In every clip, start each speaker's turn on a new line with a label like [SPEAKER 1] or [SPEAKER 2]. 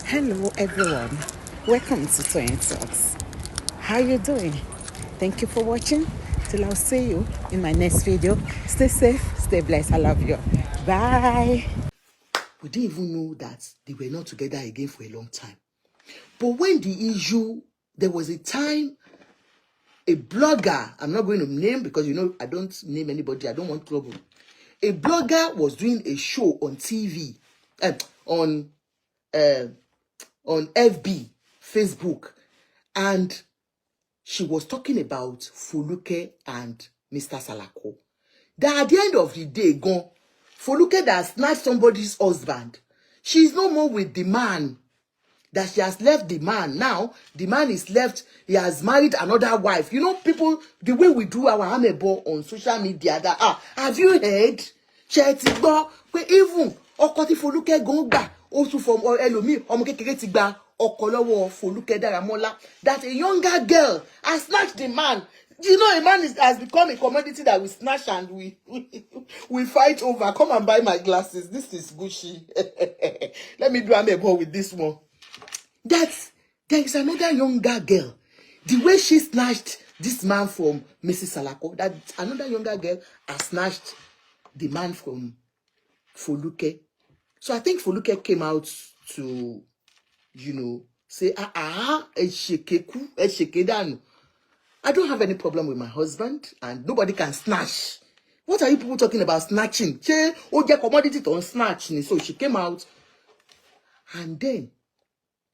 [SPEAKER 1] Hello everyone, welcome to Twin Talks. How you doing? Thank you for watching. Till I'll see you in my next video. Stay safe, stay blessed. I love you. Bye.
[SPEAKER 2] We didn't even know that they were not together again for a long time. But when the issue, there was a time a blogger, I'm not going to name because I don't name anybody, I don't want trouble. A blogger was doing a show on TV, on FB, Facebook, and she was talking about FOLUKE and Mr. Salako. That at the end of the day, FOLUKE that snatched somebody's husband, she's no more with the man. That she has left the man. Now, the man is left, he has married another wife. You know, people, the way we do our amebo on social media, that, have you heard? Even, Okoti FOLUKE gongba, also from Elomi, Omokekere tigba, Okolowo FOLUKE Daramola, that a younger girl has snatched the man. You know, a man has become a commodity that we snatch and we fight over. Come and buy my glasses. This is Gucci. Let me do amebo with this one. That there is another younger girl. The way she snatched this man from Mrs. Salako, that another younger girl has snatched the man from FOLUKE. So I think FOLUKE came out to, say, I don't have any problem with my husband and nobody can snatch. What are you people talking about snatching? Commodity to snatch. So she came out and then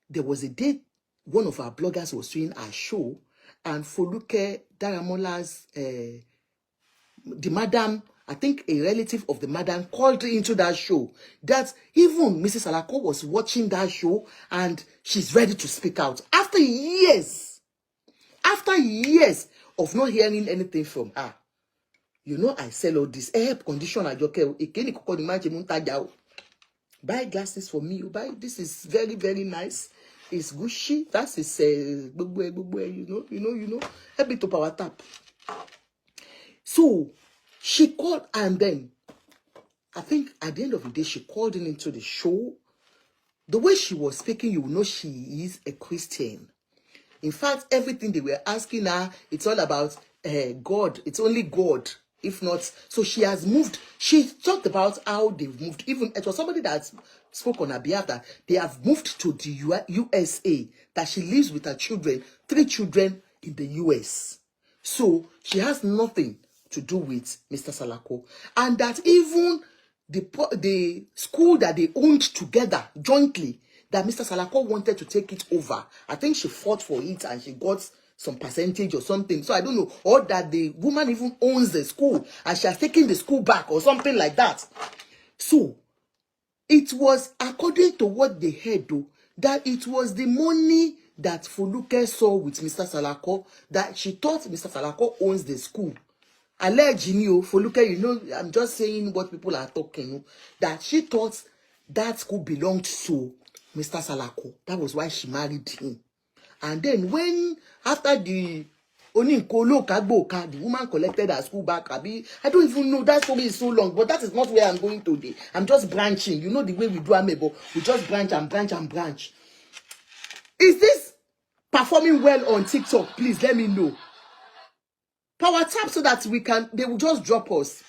[SPEAKER 2] there was a day one of our bloggers was doing a show and FOLUKE Daramola's, the madam, I think a relative of the madam called into that show that even Mrs. Salako was watching that show and she's ready to speak out. After years of not hearing anything from her. I sell all this. Condition buy glasses for me. Buy this is very, very nice. It's Gucci. That is help me to power tap. So she called and then I think at the end of the day she called into the show. The way she was speaking, you know she is a Christian. In fact, everything they were asking her, it's all about God. It's only God. If not, so she has moved. She talked about how they've moved. Even it was somebody that spoke on her behalf that they have moved to the USA. That she lives with her children, 3 children in the US. So she has nothing to do with Mr. Salako, and that even the school that they owned together jointly, that Mr. Salako wanted to take it over. I think she fought for it and she got some percentage or something. So I don't know. Or that the woman even owns the school and she has taken the school back or something like that. So it was according to what they heard though, that it was the money that FOLUKE saw with Mr. Salako, that she thought Mr. Salako owns the school. Allegedly, FOLUKE, I'm just saying what people are talking, that she thought that school belonged to Mr. Salako. That was why she married him. And then when, after the woman collected her school back, I don't even know, that story is so long, but that is not where I'm going today. I'm just branching. You know the way we do amebo. We just branch and branch and branch. Is this performing well on TikTok? Please let me know. Power tap so that they will just drop us.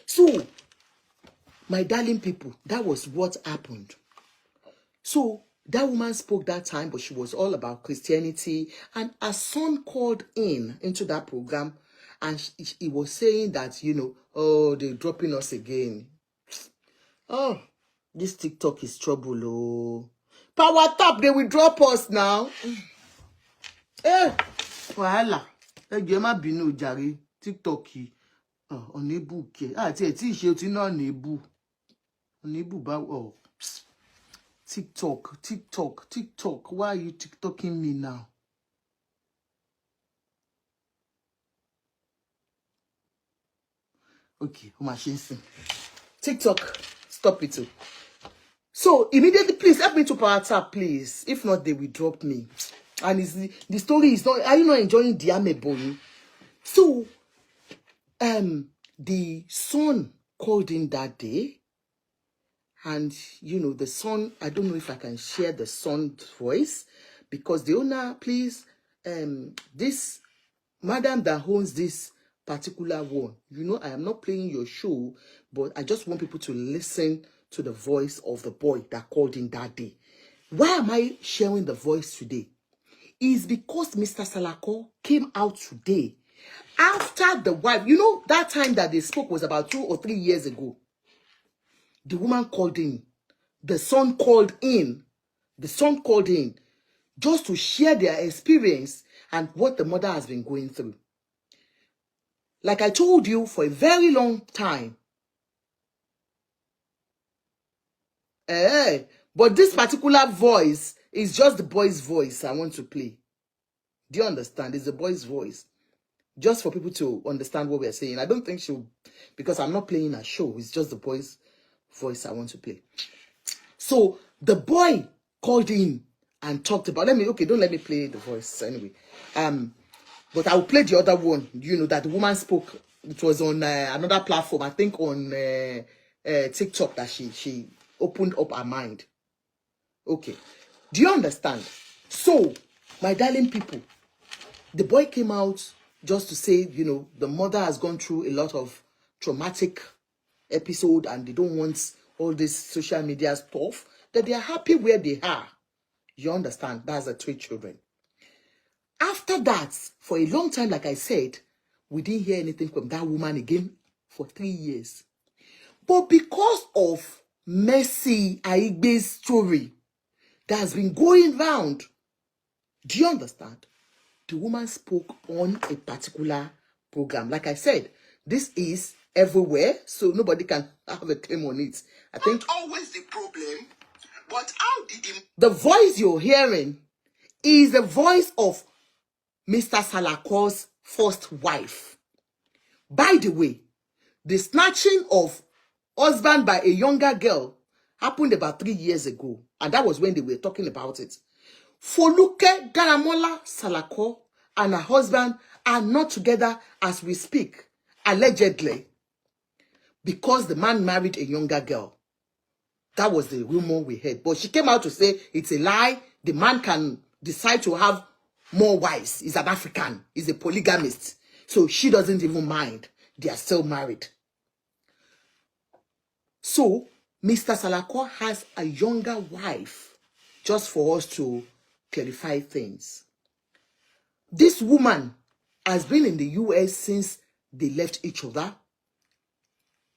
[SPEAKER 2] So, my darling people, that was what happened. So, that woman spoke that time, but she was all about Christianity. And her son called into that program. And he was saying that, oh, they're dropping us again. Oh, this TikTok is trouble. Oh, power tap, they will drop us now. Voila. Binu jare TikTok. Unable. Oh. TikTok. Why are you TikToking me now? Okay, TikTok, stop it. So immediately, please help me to power tap, please. If not, they will drop me. And the story is not. Are you not enjoying the amebo? So, the son called in that day. And, you know, the son, I don't know if I can share the son's voice, because the owner, please, this madam that owns this particular one, you know, I am not playing your show, but I just want people to listen to the voice of the boy that called in that day. Why am I sharing the voice today? Is because Mr. Salako came out today after the wife, you know, that time that they spoke was about 2 or 3 years ago. The woman called in. The son called in. The son called in just to share their experience and what the mother has been going through. Like I told you for a very long time. But this particular voice is just the boy's voice I want to play. Do you understand? It's the boy's voice. Just for people to understand what we're saying. I don't think she'll, because I'm not playing a show. It's just the boy's voice I want to play. So the boy called in and talked about, don't let me play the voice anyway. But I'll play the other one, you know, that the woman spoke. It was on another platform, I think on TikTok, that she opened up her mind. Okay. Do you understand? So, my darling people, the boy came out just to say, you know, the mother has gone through a lot of traumatic episode and they don't want all this social media stuff, that they are happy where they are. You understand? That's the 3 children. After that, for a long time, like I said, we didn't hear anything from that woman again for 3 years. But because of Mercy Aigbe's story that has been going round, do you understand? The woman spoke on a particular program. Like I said, this is everywhere, so nobody can have a claim on it. I think
[SPEAKER 3] not always the problem, but how did
[SPEAKER 2] the voice you're hearing is the voice of Mr. Salako's first wife. By the way, the snatching of husband by a younger girl happened about 3 years ago, and that was when they were talking about it. FOLUKE Salako and her husband are not together as we speak, allegedly, because the man married a younger girl. That was the rumor we heard. But she came out to say it's a lie. The man can decide to have more wives. He's an African. He's a polygamist. So she doesn't even mind. They are still married. So Mr. Salako has a younger wife, just for us to clarify things. This woman has been in the US since they left each other,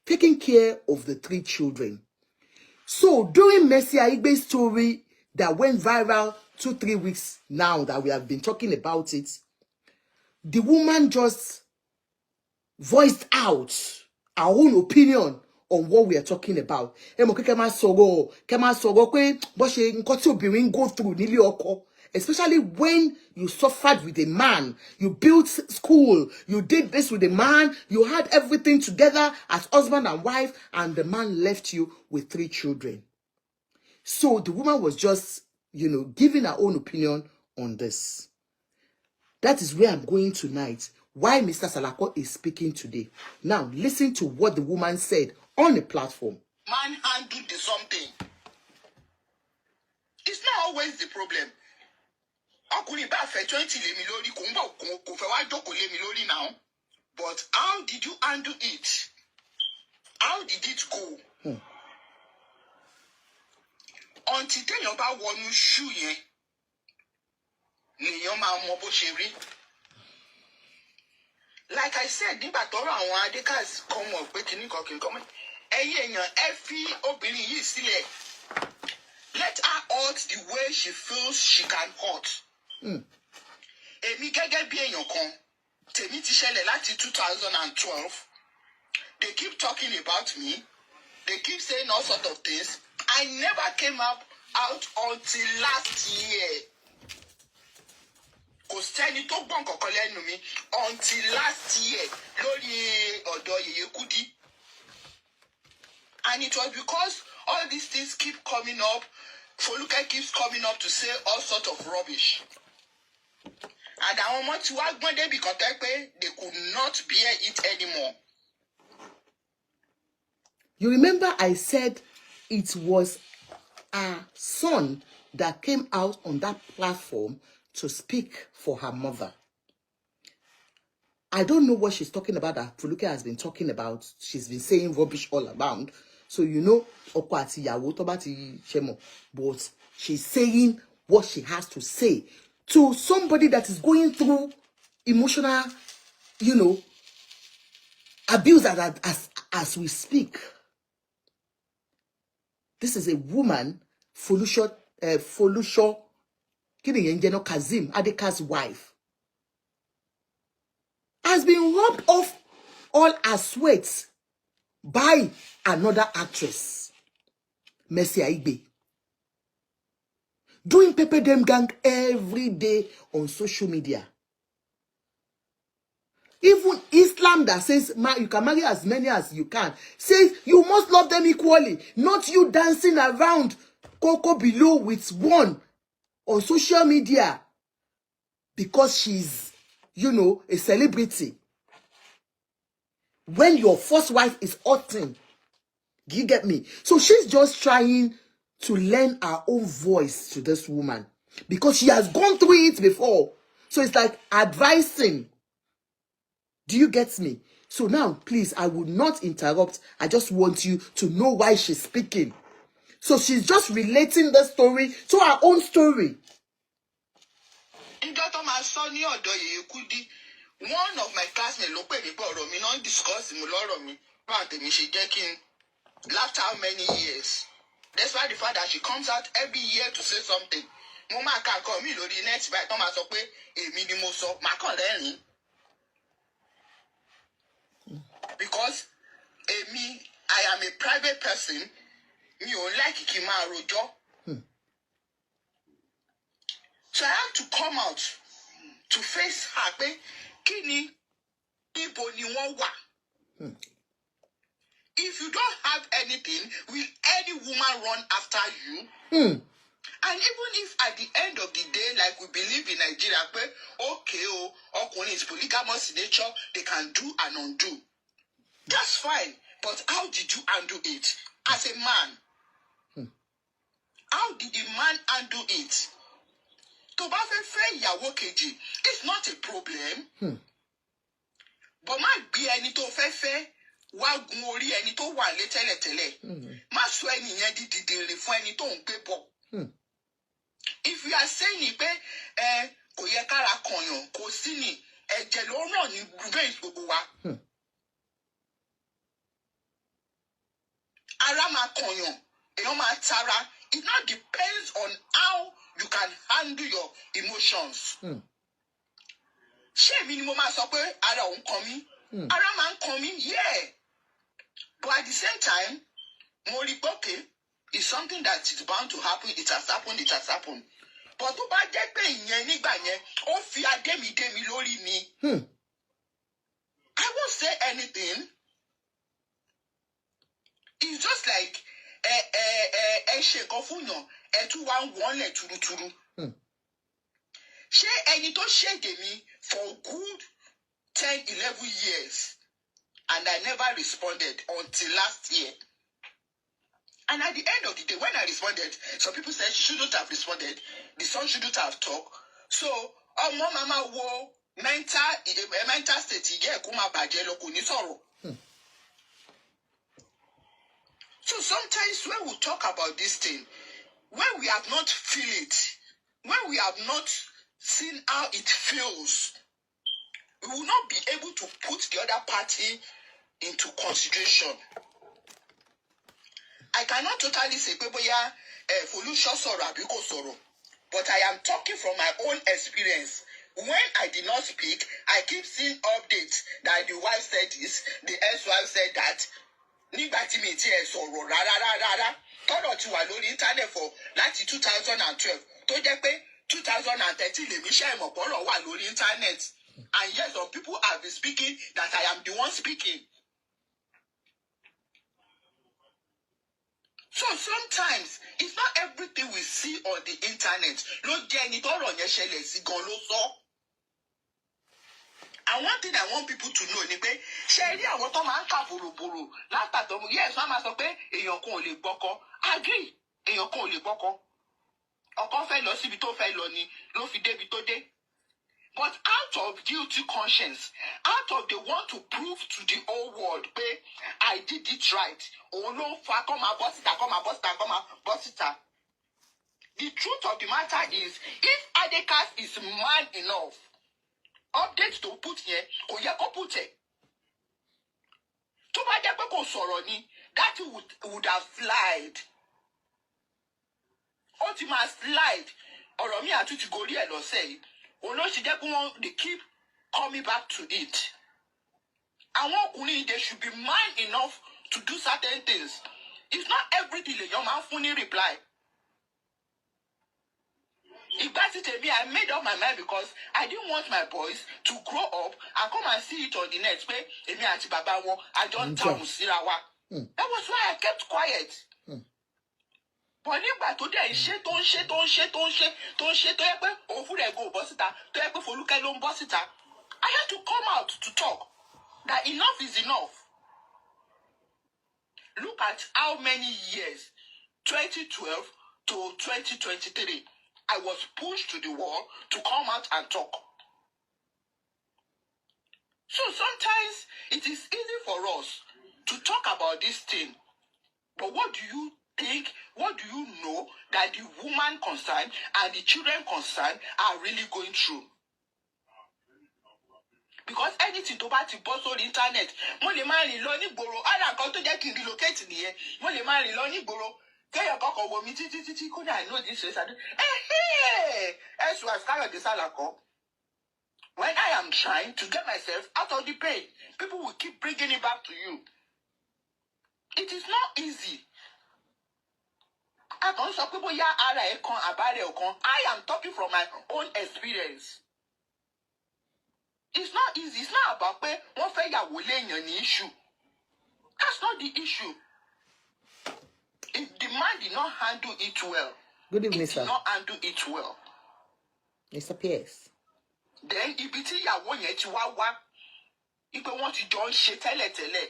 [SPEAKER 2] taking care of the 3 children. So during Mercy Aigbe's story that went viral 2-3 weeks now that we have been talking about it, the woman just voiced out her own opinion on what we are talking about. Especially when you suffered with a man, you built school, you did this with a man, you had everything together as husband and wife, and the man left you with 3 children. So the woman was just, you know, giving her own opinion on this. That is where I'm going tonight. Why Mr. Salako is speaking today. Now, listen to what the woman said on the platform.
[SPEAKER 3] man handled the something? It's not always the problem. Ọkùnrin bá fẹ́ 20 lé mi lórí, kò fẹ́ wá jókòó lé mi lórí now. But how did you handle it? How did it go? Until téèyàn bá wọnú shoe yẹn, lèèyàn máa mọ bó ṣe rí. Like I said, nígbà tọ́rọ̀ àwọn Adekas kan mọ̀ pé kìíní kan mọ̀, ẹ̀yin èèyàn ẹ fi obìnrin yìí sílẹ̀. Let her hurt the way she feels she can hurt. Èmi gẹ́gẹ́ bí èèyàn kan, tèmi ti ṣẹlẹ̀ láti 2012. They keep talking about me. They keep saying all sorts of things. I never came out until last year. Kò sẹ́ni tó gbọ́n kankan lẹ́nu mi until last year lórí ọ̀dọ̀ Yèyé Kudi. And it was because all these things keep coming up. Foluke keeps coming up to say all sorts of rubbish. And àwọn ọmọ tí wá gbọ́n débi kan tẹ́ pé they could not bear it anymore.
[SPEAKER 2] You remember I said it was her son that came out on that platform to speak for her mother. I don't know what she's talking about that FOLUKE has been talking about. She's been saying rubbish all around. So you know, but she's saying what she has to say to somebody that is going through emotional, you know, abuse as we speak. This is a woman, Folusho Kazim, Adeka's wife, has been robbed of all her sweats by another actress, Mercy Aigbe, doing Pepe Dem Gang every day on social media. Even Islam that says you can marry as many as you can, says you must love them equally, not you dancing around Coco below with one on social media because she's, you know, a celebrity. When your first wife is hurting, do you get me? So she's just trying to lend her own voice to this woman because she has gone through it before. So it's like advising. Do you get me? So now, please, I will not interrupt. I just want you to know why she's speaking. So she's just relating the story to her own story.
[SPEAKER 3] One of my classmates ló pè mí pé ọ̀rọ̀ mi náà discuss mo lọ́rọ̀ mi bá tèmi ṣe jẹ́ kí n last how many years. Despite the fact that she comes out every year to say something. Mo máa ka nǹkan mi lórí net báyìí tán máa sọ pé èmi ni mo sọ màá kàn rẹ́rìn-ín. Because I am a private person, mi ò like kí n máa rojọ́. So I have to come out to face her pé kí ni ibo ni wọ́n wà. If you don't have anything, will any woman run after you? And even if at the end of the day, like we believe in Nigeria, okay, ọkùnrin is polygamous in nature, they can do and undo. That's fine. But how did you undo it as a man? How did the man undo it? Tó bá fẹ́ fẹ́ ìyàwó kejì, it's not a problem. But má gbé ẹni tó fẹ́ fẹ́ wá gun orí ẹni tó wà lé tẹ́lẹ̀tẹ́lẹ̀. Má sọ ẹni yẹn di dìdìrì fún ẹni tó ń gbé bọ̀. If you are saying pé kò yẹ kára kànyàn kò sí ni ẹ̀jẹ̀ ló ràn ní veins gbogbo wa. Ara máa kànyàn, èèyàn máa tara. It now depends on how you can handle your emotions. Ṣé èmi ni mo máa sọ pé ara òun kàn mí? Ara máa ń kàn mí, yeah. But at the same time, mo rí pé okay, it's something that is bound to happen. It has happened, it has happened. But tó bá jẹ́ pé ìyẹn nígbà yẹn, ó fi adémidémi lórí ni. I won't say anything. It's just like ẹ ṣe nǹkan fún yàn, ẹ tún wá ń wọ́nlẹ̀ túrútúrú. Ṣé ẹni tó ṣèdè mi for good 10-11 years and I never responded until last year. And at the end of the day, when I responded, some people said she shouldn't have responded. The son shouldn't have talked. So, ọmọ mama wo mental state yẹ kó má bàjẹ́ lọ kò ní sọ̀rọ̀. So sometimes when we talk about this thing, when we have not feel it, when we have not seen how it feels, we will not be able to put the other party into consideration. I cannot totally say pé bóyá FOLUKE sọ̀rọ̀ àbí kò sọ̀rọ̀, but I am talking from my own experience. When I did not speak, I keep seeing updates that the wife said this, the ex-wife said that. Nígbà tí mi ti ẹ̀ sọ̀rọ̀ rárá tọ́rọ̀ ti wà lórí internet for láti 2012 tó jẹ́ pé 2013 lèmi ṣe ìmọ̀pọ̀rọ̀ wà lórí internet. And yes, some people have been speaking that I am the one speaking. So sometimes it's not everything we see on the internet. Ló jẹ́ ẹni tọ́rọ̀ yẹn ṣẹlẹ̀ sí gan ló sọ. And one thing I want people to know ni pé ṣe rí àwọn tó máa ń kà bòròbòrò látàtọ̀ yes wọ́n máa sọ pé èèyàn kan ò lè gbọ́kọ agree èèyàn kan ò lè gbọ́kọ ọkọ fẹ́ lọ síbi tó fẹ́ lọ ni ló fi débi tó dé. But out of guilty conscience, out of they want to prove to the whole world, pé I did it right. Òun ló ń fa come and bust it. The truth of the matter is, if Adekas is man enough, update to put here, kò yẹ kó put it. Tó bá jẹ́ pé kò sọ̀rọ̀ ni, that would have slide. Ó ti máa slide. Ọ̀rọ̀ mi àti ti gorí ẹ̀ lọ́sẹ̀ yìí. Òun ló ṣe jẹ́ pé wọ́n they keep coming back to it. Àwọn ọkùnrin they should be man enough to do certain things. It's not everything lèèyàn máa ń fún ní reply. Ìgbà tí tèmi, I made up my mind because I didn't want my boys to grow up and come and see it on the net pé èmi àti bàbá wọn àjọ ń ta òun síra wa. That was why I kept quiet. But nígbà tó dẹ̀ ṣe tó ń ṣe tó yẹ pé òun fúnra ẹ̀ go bọ́ síta tó yẹ pé Folúkẹ́ ló ń bọ́ síta. I had to come out to talk that enough is enough. Look at how many years, 2012 to 2023, I was pushed to the wall to come out and talk. So sometimes it is easy for us to talk about this thing. But what do you think, what do you know that the woman concerned and the children concerned are really going through? Because anything tó bá ti bọ́ sórí internet, mo lè máa rìn lọ nígboro, ara nǹkan tó jẹ́ kí n relocate nìyẹn, mo lè máa rìn lọ nígboro, kéèyàn kọ́kọ́ wo mi títí kó ní I know this race. As was KAYODE SALAKO. When I am trying to get myself out of the pain, people will keep bringing it back to you. It is not easy. I can't stop people. I am talking from my own experience. It's not easy. It's not about one failure issue. That's not the issue. If the man did not handle it well,
[SPEAKER 2] good evening, sir.
[SPEAKER 3] Did not handle it well.
[SPEAKER 2] Mr. Pierce.
[SPEAKER 3] Then ibi tí ìyàwó yẹn ti wá wá, ipe wọ́n ti jọ ń ṣe tẹ́lẹ̀tẹ́lẹ̀.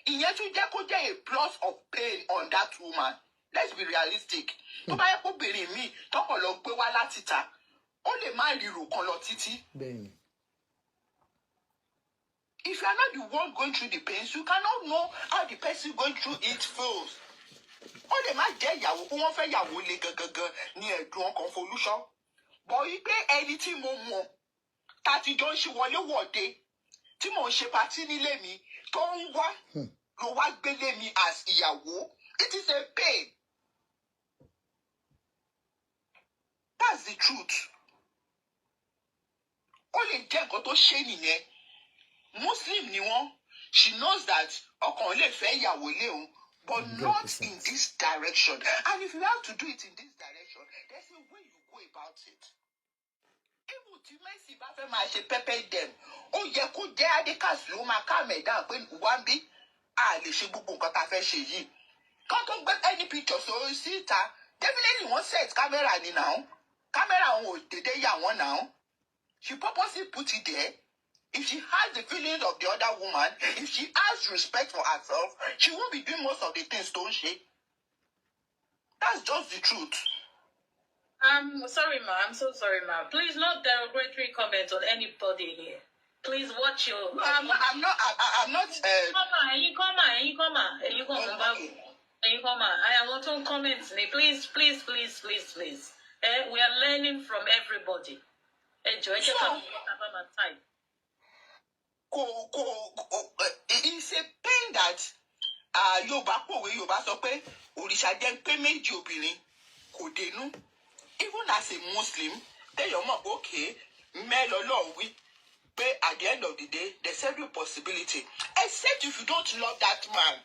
[SPEAKER 3] Ìyẹn tún jẹ́ kó jẹ́ a plus of pain on that woman. Let's be realistic. Tó bá yẹ kó obìnrin mi tọ́kọ̀ lọ gbé wá láti ta, ó lè má ríro kan lọ títí.
[SPEAKER 2] Bẹ́ẹ̀ni.
[SPEAKER 3] If you are not the one going through the pains, you cannot know how the person going through it feels. Ó lè má jẹ́ ìyàwó kó wọ́n fẹ́ yàwó le gangan ní ẹ̀dùn ọkàn Folúṣọ́. Bọ̀ wípé ẹni tí mo mọ̀ tàti jọ ń ṣe wọlé wọ̀de tí mò ń ṣe patí nílé mi tó ń wá ló wá gbélé mi as ìyàwó. It is a pain. That's the truth. Ó lè jẹ́ nǹkan tó ṣe nìyẹn. Muslim ni wọ́n. She knows that ọkàn lè fẹ́ ìyàwó lé òun, but 100%. Not in this direction. And if you have to do it in this direction, there's a way you go about it. Even tí Mercy bá fẹ́ máa ṣe pepper dem, ó yẹ kó jẹ́ Adekas ló máa calm down pé wá ń bí a lè ṣe gbogbo nǹkan tá a fẹ́ ṣe yìí. Kán tó gbé any picture sórí síta, definitely wọ́n set camera ni now. Camera wọn ò dédé yà wọ́n now. She purposely put it there. If she has the feelings of the other woman, if she has respect for herself, she won't be doing most of the things, don't she? That's just the truth.
[SPEAKER 4] I'm sorry, ma. I'm so sorry, ma. Please, not derogatory comments on anybody here. Please watch your.
[SPEAKER 3] No, I'm not.
[SPEAKER 4] Come on, you come on. I am not on comments. Please. We are learning from everybody. Enjoy your time.
[SPEAKER 3] It's a pain that Yorùbá sọ pé òrìṣà jẹ́ pé méjì obìnrin kò dénú. Even as a Muslim, tell your mom, okay, mẹ́lọ́lọ́ wí pé at the end of the day, there's every possibility. Except if you don't love that man.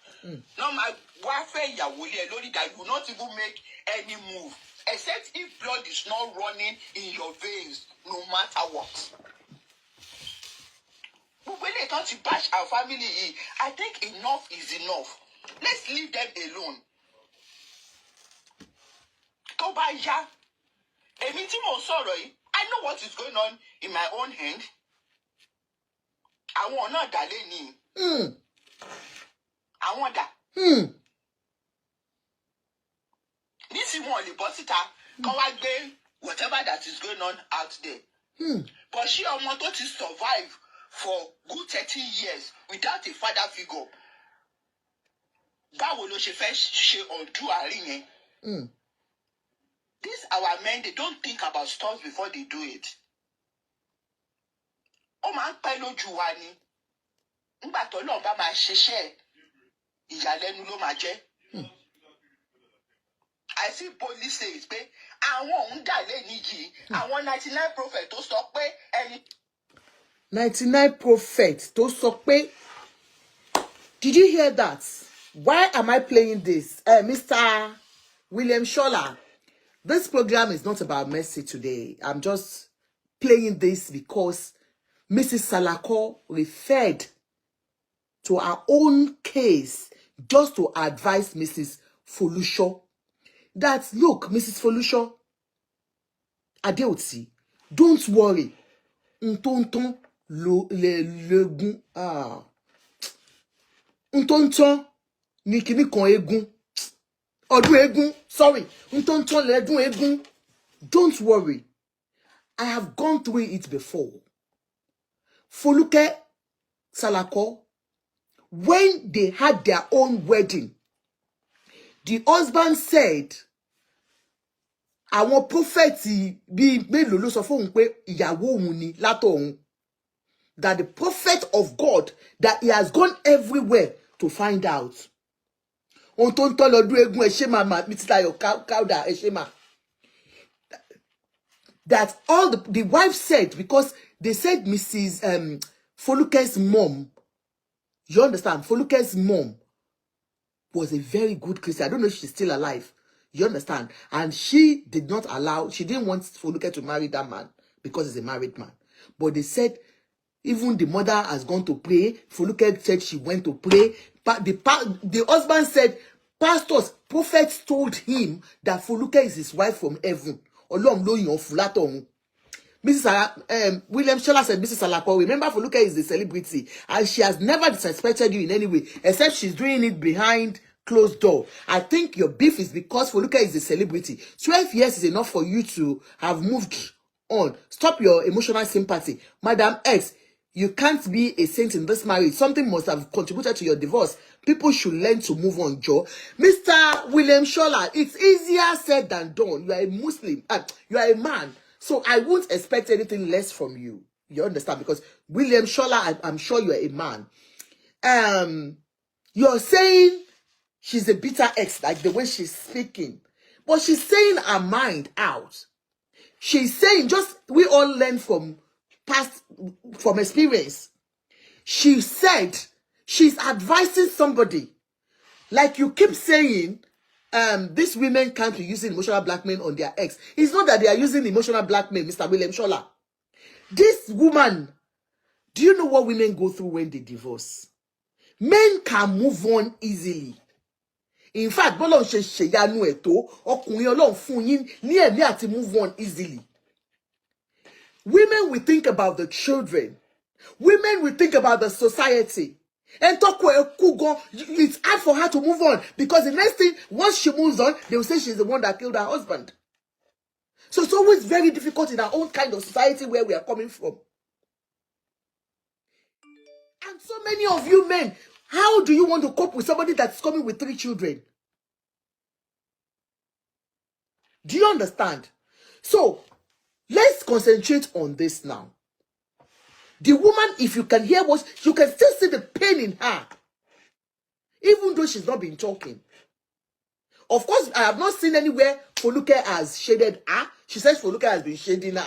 [SPEAKER 3] No matter wá fẹ́ ìyàwó lé ẹ lórí that you will not even make any move. Except if blood is not running in your veins, no matter what. When they can't bash our family, I think enough is enough. Let's leave them alone. Tó bá yá, èmi tí mò ń sọ̀rọ̀ yìí, I know what is going on in my own hand. Àwọn náà dà lẹ́ni. Àwọn dà. tí wọn lè bọ́ síta kán wá gbé whatever that is going on out there. But she ọmọ tó ti survive for good 13 years without a father figure. Báwo ló ṣe fẹ́ ṣe undo àárín yẹn? These our men, they don't think about stuff before they do it. Ó máa ń pẹ́ lójú wa ni. Nígbà tó lọ́n bá máa ṣiṣẹ́ ìyàlẹ́nu ló máa jẹ́. I see police say pé àwọn òun dà lẹ́ni yìí, àwọn 99 prophet tó sọ pé ẹni.
[SPEAKER 2] 99 prophet tó sọ pé. Did you hear that? Why am I playing this? Mr. William Shola, this program is not about mercy today. I'm just playing this because Mrs. Salako referred to her own case just to advise Mrs. Folusho that, look, Mrs. Folusho, Adeoti, don't worry. Ntonton legun Ntonton ni kini kan egun. Ọdún egun, sorry. Ntonton ledun egun. Don't worry. I have gone through it before. FOLUKE Salako, when they had their own wedding, the husband said, àwọn prophets bí mélòó ló sọ fóun pé ìyàwó òun ni látọ̀run, that the prophet of God, that he has gone everywhere to find out. Ohun tó ń tọ́ lọ́dún egun ẹ ṣé màmá mi ti tayọ̀ káùdà ẹ ṣé mà. That all the wife said, because they said Mrs. Foluke's mom, you understand, Foluke's mom was a very good Christian. I don't know if she's still alive. You understand? And she did not allow, she didn't want Foluke to marry that man because he's a married man. But they said, even the mother has gone to pray. Foluke said she went to pray. But the husband said, pastors, prophets told him that Foluke is his wife from heaven. Mrs. William Shola said, Mrs. Salako, remember Foluke is a celebrity and she has never disrespected you in any way, except she's doing it behind closed door. I think your beef is because Foluke is a celebrity. 12 years is enough for you to have moved on. Stop your emotional sympathy. Madam X, you can't be a saint in this marriage. Something must have contributed to your divorce. People should learn to move on, Joe. Mr. William Shola, it's easier said than done. You are a Muslim. You are a man. So I won't expect anything less from you. You understand? Because William Shola, I'm sure you are a man. You're saying she's a bitter ex, like the way she's speaking. But she's saying her mind out. She's saying, just, we all learn from experience. She said she's advising somebody. Like you keep saying, these women can't be using emotional blackmail on their ex. It's not that they are using emotional blackmail, Mr. William Shola. This woman, do you know what women go through when they divorce? Men can move on easily. In fact, bọ́lọ́run ṣe ṣèyanu ẹ̀ tó, ọkùnrin Ọlọ́run fún yín ní ẹ̀mí àti move on easily. Women will think about the children. Women will think about the society. And it's hard for her to move on because the next thing, once she moves on, they will say she's the one that killed her husband. So it's always very difficult in our own kind of society where we are coming from. And so many of you men, how do you want to cope with somebody that's coming with 3 children? Do you understand? So, let's concentrate on this now. The woman, if you can hear what, you can still see the pain in her. Even though she's not been talking. Of course, I have not seen anywhere FOLUKE has shaded her. She says FOLUKE has been shading her.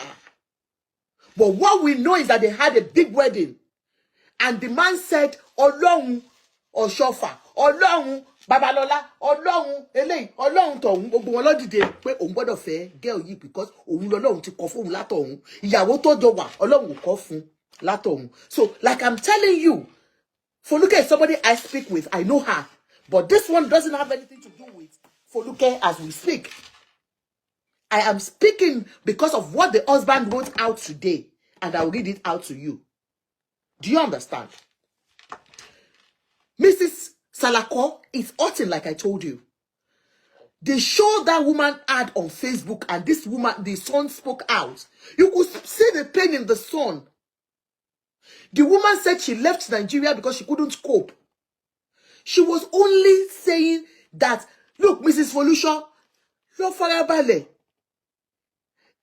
[SPEAKER 2] But what we know is that they had a big wedding. And the man said, Ọlọ́run Ọ̀ṣọ́fà, Ọlọ́run Babalola, Ọlọ́run eléyìí, Ọlọ́run tọ̀hún, gbogbo wọn ló dìde pé òun gbọ́dọ̀ fẹ́ girl yìí because òun lọ́lọ́run ti kọ fún látọ̀hún. Ìyàwó tó jọ wà, Ọlọ́run ò kọ fún látọ̀hún. So, like I'm telling you, FOLUKE is somebody I speak with. I know her. But this one doesn't have anything to do with FOLUKE as we speak. I am speaking because of what the husband wrote out today. And I'll read it out to you. Do you understand? Mrs. Salako is hurting, like I told you. the show that woman had on Facebook, and this woman, the son spoke out. You could see the pain in the son. The woman said she left Nigeria because she couldn't cope. She was only saying that, look, Mrs. Folusha,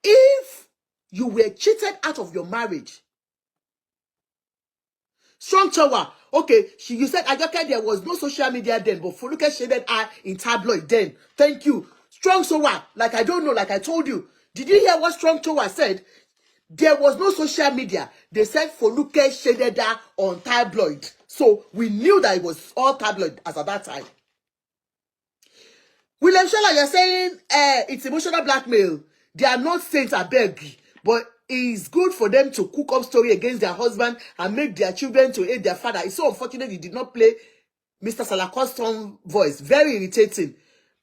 [SPEAKER 2] if you were cheated out of your marriage, strong tower. Okay, you said, Ajoke, there was no social media then, but Foluke shaded her in tabloid then. Thank you. Strong tower, like I don't know, like I told you. Did you hear what Strong tower said? There was no social media. They said Foluke shaded her on tabloid. So we knew that it was all tabloid as at that time. William Shala, you're saying it's emotional blackmail. They are not saints, I beg. But it's good for them to cook up story against their husband and make their children to hate their father. It's so unfortunate he did not play Mr. Salako's tone voice. Very irritating.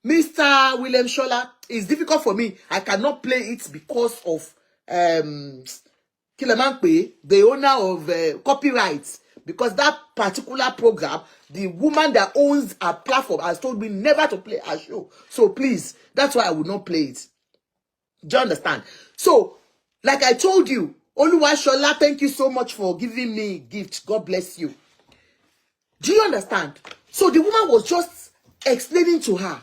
[SPEAKER 2] Mr. William Shola, it's difficult for me. I cannot play it because of Kilemankwe, the owner of copyrights. Because that particular program, the woman that owns a platform has told me never to play a show. So please, that's why I would not play it. Do you understand? So, like I told you, Oluwashola, thank you so much for giving me gift. God bless you. Do you understand? So the woman was just explaining to her,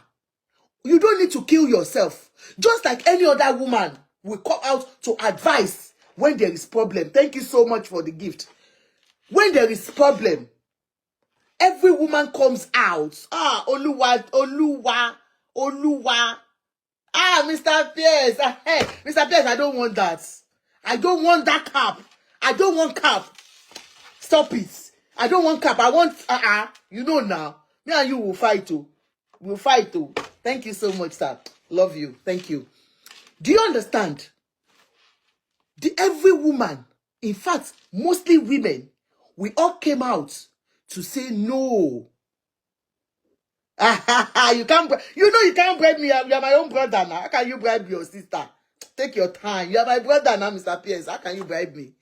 [SPEAKER 2] you don't need to kill yourself. Just like any other woman will come out to advise when there is problem. Thank you so much for the gift. When there is problem, every woman comes out. Oluwa. Mr. Pierce. Hey, Mr. Pierce, I don't want that. I don't want that cap. I don't want cap. Stop it. I don't want cap. I want, you know now. Me and you will fight too. We'll fight too. Thank you so much, sir. Love you. Thank you. Do you understand? Every woman, in fact, mostly women, we all came out to say no. You can't, you can't bribe me. You are my own brother now. How can you bribe your sister? Take your time. You are my brother now, Mr. Pierce. How can you bribe me?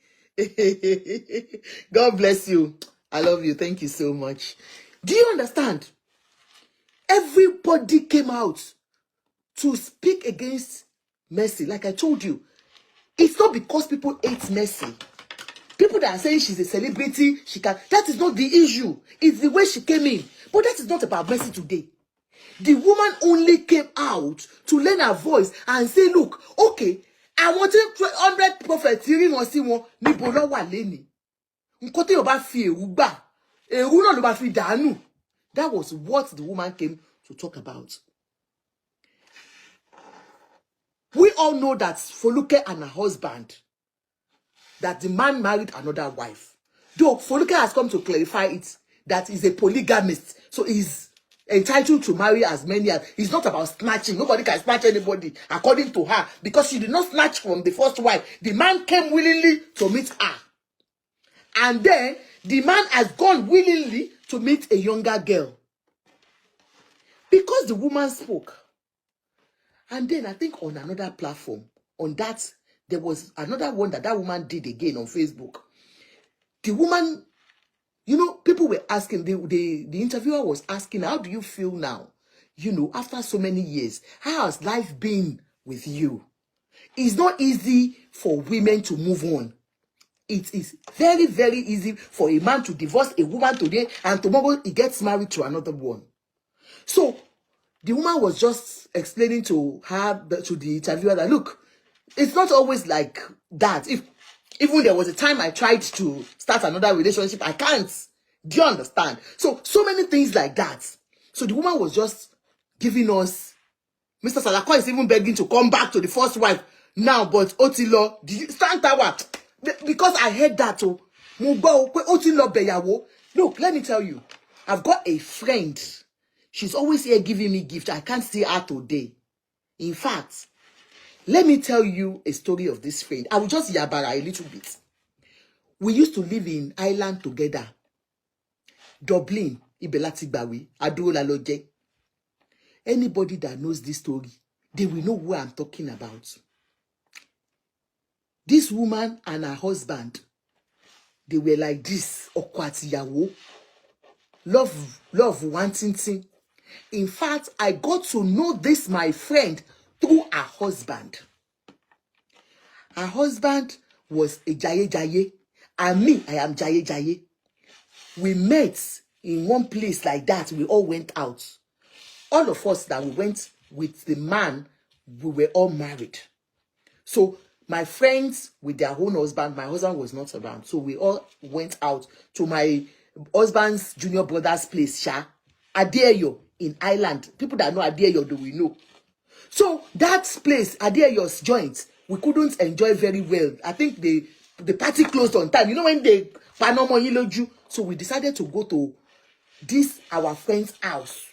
[SPEAKER 2] God bless you. I love you. Thank you so much. Do you understand? Everybody came out to speak against Mercy. Like I told you, it's not because people hate Mercy. People that are saying she's a celebrity, that is not the issue. It's the way she came in. But that is not about Mercy today. The woman only came out to lend her voice and say, look, okay, I want 100 prophets hearing on see one níbo ló wà lẹ́ni. Nǹkan tí ó bá fi èrú gbà, èrú náà ló bá fi dànù. That was what the woman came to talk about. We all know that Foluke and her husband, that the man married another wife. Though Foluke has come to clarify it, that he's a polygamist. So he's entitled to marry as many as. It's not about snatching. Nobody can snatch anybody, according to her. Because she did not snatch from the first wife. The man came willingly to meet her. And then, the man has gone willingly to meet a younger girl. Because the woman spoke. And then, I think on another platform, on that, there was another one that woman did again on Facebook. The woman, people were asking, the interviewer was asking, how do you feel now? After so many years, how has life been with you? It's not easy for women to move on. It is very, very easy for a man to divorce a woman today and tomorrow he gets married to another one. So, the woman was just explaining to her, to the interviewer that, look, it's not always like that. Even there was a time I tried to start another relationship, I can't. Do you understand? So many things like that. So the woman was just giving us, Mr. Salako is even begging to come back to the first wife now, but Otilo, did you stand tower? Because I heard that. Otilo beyawo. Look, let me tell you, I've got a friend. She's always here giving me gifts. I can't see her today. In fact, let me tell you a story of this friend. I will just yabara a little bit. We used to live in Ireland together. Dublin, Ibelatigbawi, Adurolaloje. Anybody that knows this story, they will know who I'm talking about. This woman and her husband, they were like this, okwatiyawo. Love, wanting thing. In fact, I got to know this, my friend, through her husband. Her husband was a Jaye Jaye, and me, I am Jaye Jaye. We met in one place like that. We all went out. All of us that we went with the man, we were all married. So my friends with their own husband, my husband was not around. So we all went out to my husband's junior brother's place, Sha, Adeyo in Ireland. People that know Adeyo, do we know? So that place, Adeyo's joint, we couldn't enjoy very well. I think the party closed on time. You know when they panomo yiloju. So we decided to go to this our friend's house.